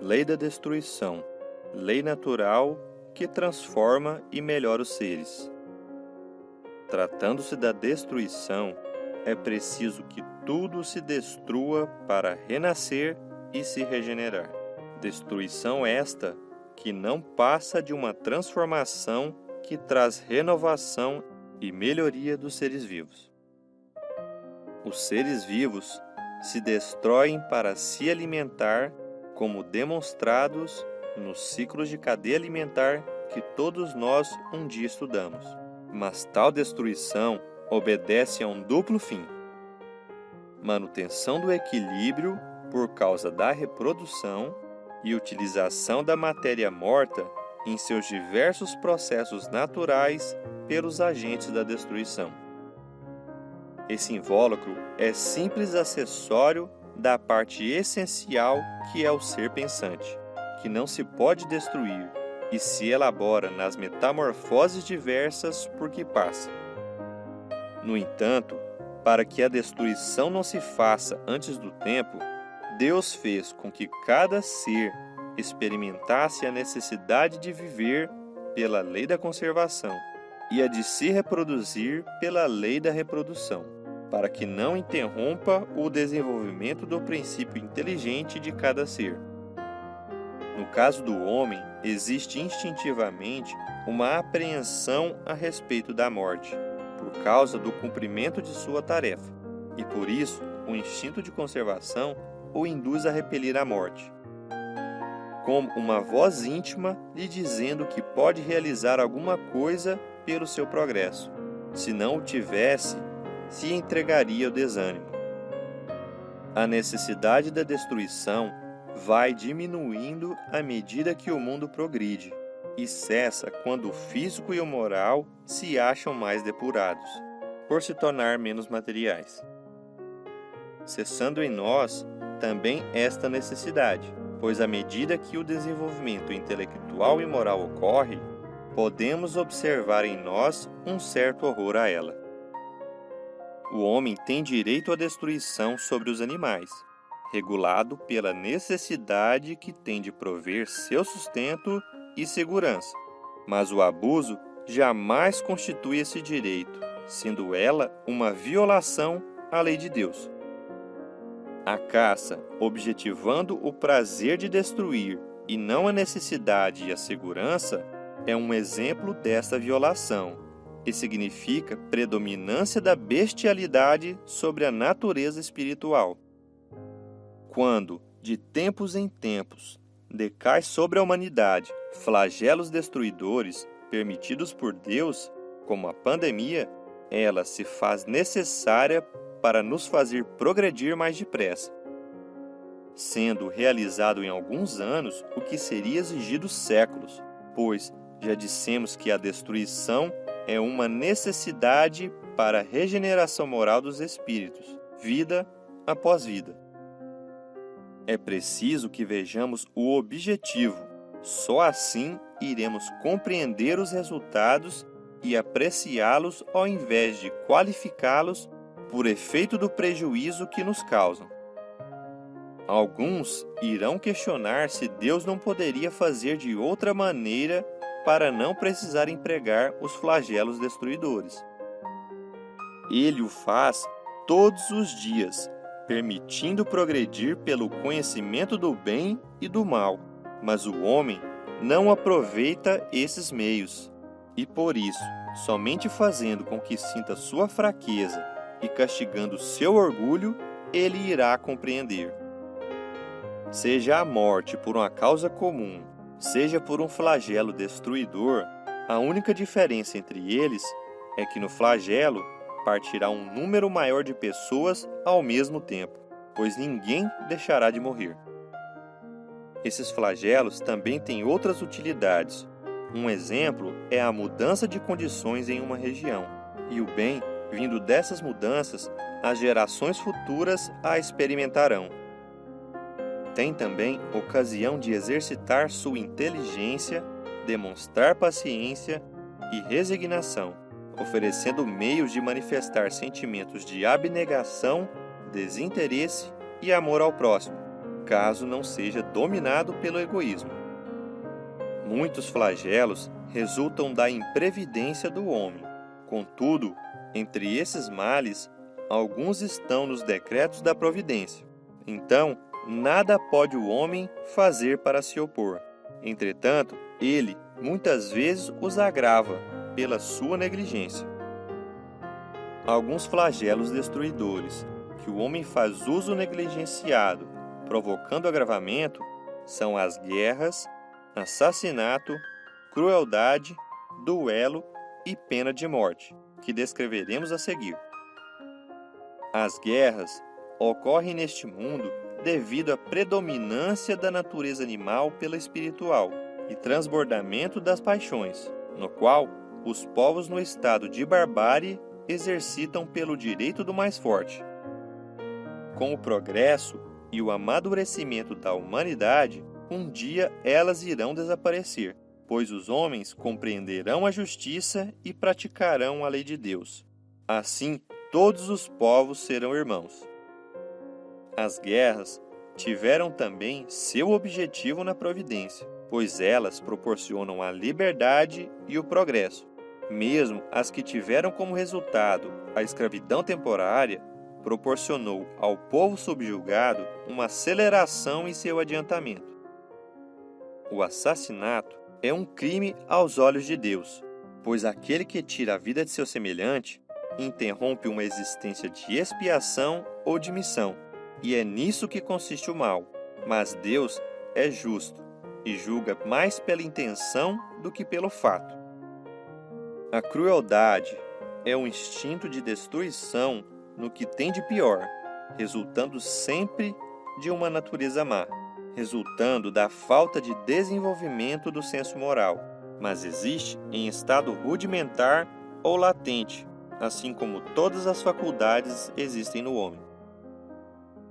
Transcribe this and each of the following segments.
Lei da destruição, lei natural que transforma e melhora os seres. Tratando-se da destruição, é preciso que tudo se destrua para renascer e se regenerar. Destruição esta que não passa de uma transformação que traz renovação e melhoria dos seres vivos. Os seres vivos se destroem para se alimentar, como demonstrados nos ciclos de cadeia alimentar que todos nós um dia estudamos. Mas tal destruição obedece a um duplo fim: manutenção do equilíbrio por causa da reprodução e utilização da matéria morta em seus diversos processos naturais pelos agentes da destruição. Esse invólucro é simples acessório da parte essencial que é o ser pensante, que não se pode destruir e se elabora nas metamorfoses diversas por que passa. No entanto, para que a destruição não se faça antes do tempo, Deus fez com que cada ser experimentasse a necessidade de viver pela lei da conservação e a de se reproduzir pela lei da reprodução, para que não interrompa o desenvolvimento do princípio inteligente de cada ser. No caso do homem, existe instintivamente uma apreensão a respeito da morte, por causa do cumprimento de sua tarefa, e por isso o instinto de conservação o induz a repelir a morte, como uma voz íntima lhe dizendo que pode realizar alguma coisa pelo seu progresso. Se não o tivesse, se entregaria ao desânimo. A necessidade da destruição vai diminuindo à medida que o mundo progride e cessa quando o físico e o moral se acham mais depurados, por se tornar menos materiais. Cessando em nós também esta necessidade, pois à medida que o desenvolvimento intelectual e moral ocorre, podemos observar em nós um certo horror a ela. O homem tem direito à destruição sobre os animais, regulado pela necessidade que tem de prover seu sustento e segurança, mas o abuso jamais constitui esse direito, sendo ela uma violação à lei de Deus. A caça, objetivando o prazer de destruir e não a necessidade e a segurança, é um exemplo desta violação, e significa predominância da bestialidade sobre a natureza espiritual. Quando, de tempos em tempos, decai sobre a humanidade flagelos destruidores permitidos por Deus, como a pandemia, ela se faz necessária para nos fazer progredir mais depressa, sendo realizado em alguns anos o que seria exigido séculos, pois já dissemos que a destruição é uma necessidade para a regeneração moral dos espíritos, vida após vida. É preciso que vejamos o objetivo, só assim iremos compreender os resultados e apreciá-los ao invés de qualificá-los por efeito do prejuízo que nos causam. Alguns irão questionar se Deus não poderia fazer de outra maneira para não precisar empregar os flagelos destruidores. Ele o faz todos os dias, permitindo progredir pelo conhecimento do bem e do mal, mas o homem não aproveita esses meios, e por isso, somente fazendo com que sinta sua fraqueza e castigando seu orgulho, ele irá compreender. Seja a morte por uma causa comum, seja por um flagelo destruidor, a única diferença entre eles é que no flagelo partirá um número maior de pessoas ao mesmo tempo, pois ninguém deixará de morrer. Esses flagelos também têm outras utilidades. Um exemplo é a mudança de condições em uma região, e o bem, vindo dessas mudanças, as gerações futuras a experimentarão. Tem também ocasião de exercitar sua inteligência, demonstrar paciência e resignação, oferecendo meios de manifestar sentimentos de abnegação, desinteresse e amor ao próximo, caso não seja dominado pelo egoísmo. Muitos flagelos resultam da imprevidência do homem. Contudo, entre esses males, alguns estão nos decretos da providência. Então, nada pode o homem fazer para se opor. Entretanto, ele muitas vezes os agrava pela sua negligência. Alguns flagelos destruidores que o homem faz uso negligenciado, provocando agravamento, são as guerras, assassinato, crueldade, duelo e pena de morte, que descreveremos a seguir. As guerras ocorrem neste mundo devido à predominância da natureza animal pela espiritual e transbordamento das paixões, no qual os povos no estado de barbárie exercitam pelo direito do mais forte. Com o progresso e o amadurecimento da humanidade, um dia elas irão desaparecer, pois os homens compreenderão a justiça e praticarão a lei de Deus. Assim, todos os povos serão irmãos. As guerras tiveram também seu objetivo na providência, pois elas proporcionam a liberdade e o progresso. Mesmo as que tiveram como resultado a escravidão temporária, proporcionou ao povo subjugado uma aceleração em seu adiantamento. O assassinato é um crime aos olhos de Deus, pois aquele que tira a vida de seu semelhante interrompe uma existência de expiação ou de missão, e é nisso que consiste o mal. Mas Deus é justo e julga mais pela intenção do que pelo fato. A crueldade é um instinto de destruição no que tem de pior, resultando sempre de uma natureza má, resultando da falta de desenvolvimento do senso moral, mas existe em estado rudimentar ou latente, assim como todas as faculdades existem no homem.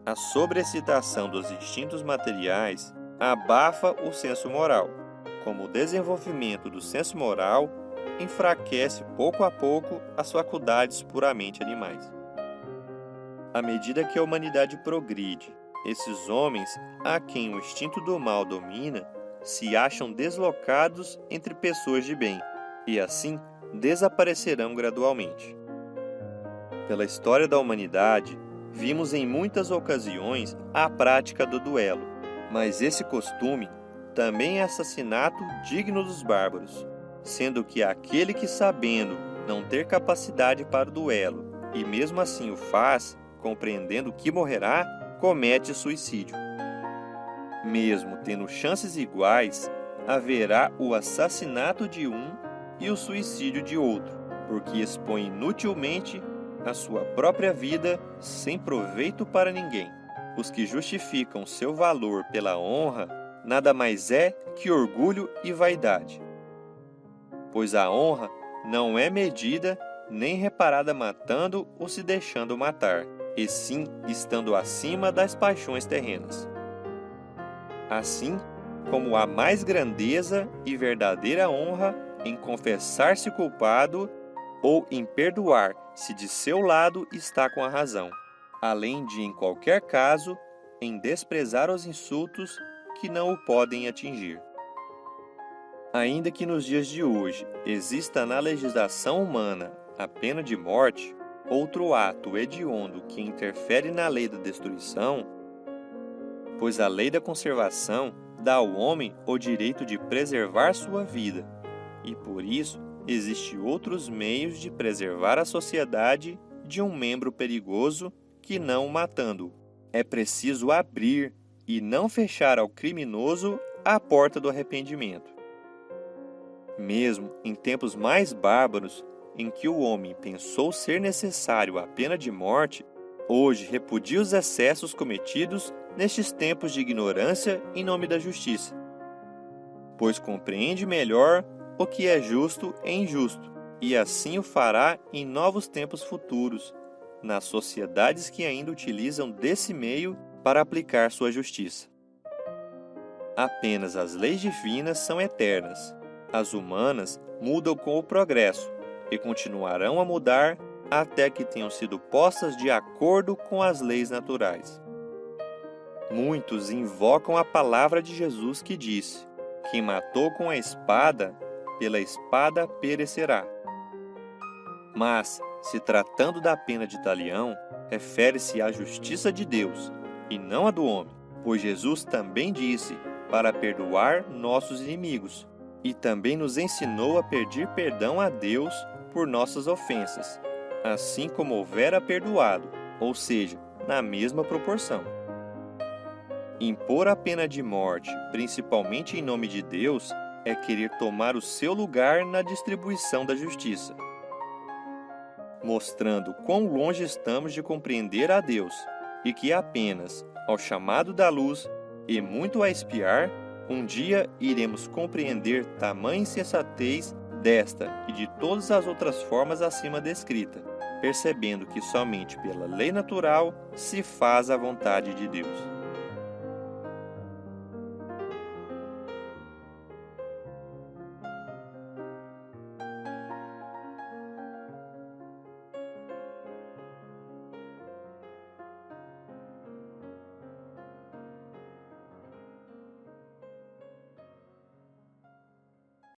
A sobreexcitação dos instintos materiais abafa o senso moral, como o desenvolvimento do senso moral enfraquece pouco a pouco as faculdades puramente animais. À medida que a humanidade progride, esses homens, a quem o instinto do mal domina, se acham deslocados entre pessoas de bem e, assim, desaparecerão gradualmente. Pela história da humanidade, vimos em muitas ocasiões a prática do duelo, mas esse costume também é assassinato digno dos bárbaros, sendo que aquele que, sabendo não ter capacidade para o duelo e mesmo assim o faz, compreendendo que morrerá, comete suicídio. Mesmo tendo chances iguais, haverá o assassinato de um e o suicídio de outro, porque expõe inutilmente a sua própria vida sem proveito para ninguém. Os que justificam seu valor pela honra nada mais é que orgulho e vaidade. Pois a honra não é medida nem reparada matando ou se deixando matar, e sim estando acima das paixões terrenas. Assim como há mais grandeza e verdadeira honra em confessar-se culpado ou em perdoar se de seu lado está com a razão, além de, em qualquer caso, em desprezar os insultos que não o podem atingir. Ainda que nos dias de hoje exista na legislação humana a pena de morte, outro ato hediondo que interfere na lei da destruição, pois a lei da conservação dá ao homem o direito de preservar sua vida, e por isso existem outros meios de preservar a sociedade de um membro perigoso que não o matando-o. É preciso abrir e não fechar ao criminoso a porta do arrependimento. Mesmo em tempos mais bárbaros, em que o homem pensou ser necessário a pena de morte, hoje repudia os excessos cometidos nestes tempos de ignorância em nome da justiça, pois compreende melhor o que é justo e injusto, e assim o fará em novos tempos futuros, nas sociedades que ainda utilizam desse meio para aplicar sua justiça. Apenas as leis divinas são eternas, as humanas mudam com o progresso e continuarão a mudar até que tenham sido postas de acordo com as leis naturais. Muitos invocam a palavra de Jesus que disse: quem matou com a espada, pela espada perecerá. Mas, se tratando da pena de talião, refere-se à justiça de Deus, e não à do homem, pois Jesus também disse para perdoar nossos inimigos, e também nos ensinou a pedir perdão a Deus por nossas ofensas, assim como houvera perdoado, ou seja, na mesma proporção. Impor a pena de morte, principalmente em nome de Deus, é querer tomar o seu lugar na distribuição da justiça, mostrando quão longe estamos de compreender a Deus, e que apenas, ao chamado da luz e muito a espiar, um dia iremos compreender tamanha insensatez desta e de todas as outras formas acima descrita, percebendo que somente pela lei natural se faz a vontade de Deus.